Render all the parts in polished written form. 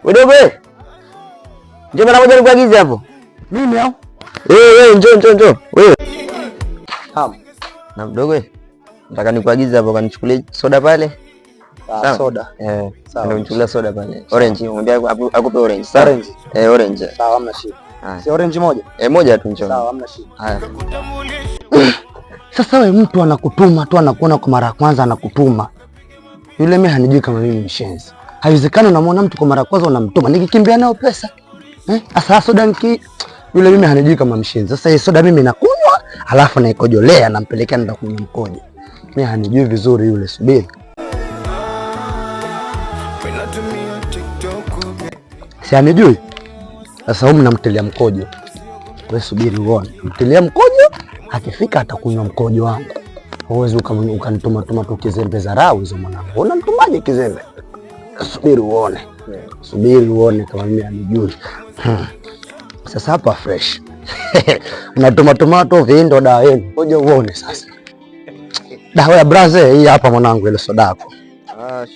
Wewe. Njoo mara moja nikuagize hapo. Mimi au? Wewe njoo. Wewe. Naam. Na mdogo wewe. Nataka nikuagize hapo kanichukulie soda pale. Soda. Sawa. Ndio nichukulie soda pale. Orange, mwambie akupe orange. Sawa. Orange. Orange. Sawa, hamna shida. Si orange moja? Moja tu njoo. Sawa, hamna shida. Haya. Sasa wewe mtu anakutuma tu, anakuona kwa mara ya kwanza anakutuma. Yule mimi hanijui kama mimi mshenzi. Haiwezekani unamwona mtu kwa mara ya kwanza unamtuma. Nikikimbia nao pesa. Asa soda yule mimi hanijui kama mshenzi. Sasa hii soda mimi nakunywa, alafu naikojolea nampelekea nenda kunywa mkojo. Mimi hanijui vizuri yule, subiri. Si hanijui. Sasa huyu mnamtilia mkojo. Wewe subiri uone. Mtilia mkojo, akifika atakunywa mkojo wangu. Huwezi ukanituma tu kizembe za rau hizo mwanangu. Unamtumaje kizembe? Subiri uone. Subiri uone kama mimi anijui. Sasa hapa fresh. Unatuma tomato vindo dawa yenu. Ngoja uone sasa. Dawa ya braze hii hapa mwanangu, ile soda yako.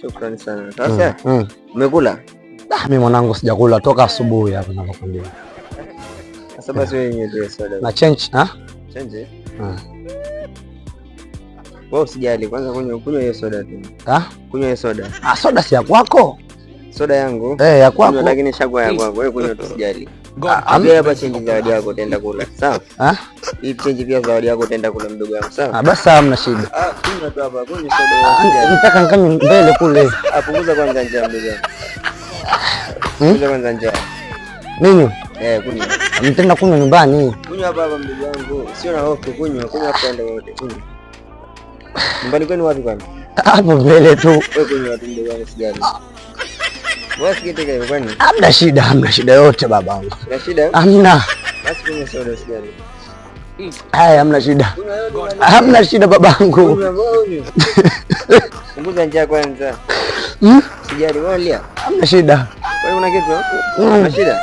Shukrani sana. Sasa umekula? Mimi mwanangu sijakula toka asubuhi hapa ninakwambia. Sasa basi wewe ndio soda. Na change, Change? Wewe usijali, kwanza kunywa hiyo soda tu. Kunywa hiyo soda. Soda si ya kwako? Soda yangu? Ya kwako. Lakini shagwa ya kwako. Wewe kunywa tu, usijali. Ambia hapa change zawadi yako utaenda kula. Sawa? Hii change pia zawadi yako utaenda kula mdogo wangu. Sawa? Basi hamna shida. Kunywa tu hapa, kunywa soda. Nataka nikanywe mbele kule. Punguza kwanza njaa mdogo wangu. Punguza kwanza njaa. Nini? Kunywa. Mtenda kunywa nyumbani. Kunywa hapa mdogo wangu. Sio na hofu, kunywa hapa enda wote. Kunywa. Nyumbani kwenu wapi kwani? Hapo mbele tu. Wewe kunywa tu mdogo wangu, sijali. Wewe sikitaka hivyo kwani? Hamna shida yote babangu. Kuna shida? Hamna. Basi kunywa soda, usijali. Haya, hamna shida. Hamna shida babangu. Punguza njaa kwanza. Sijali, wewe lia. Hamna shida. Wewe una kitu? Una shida?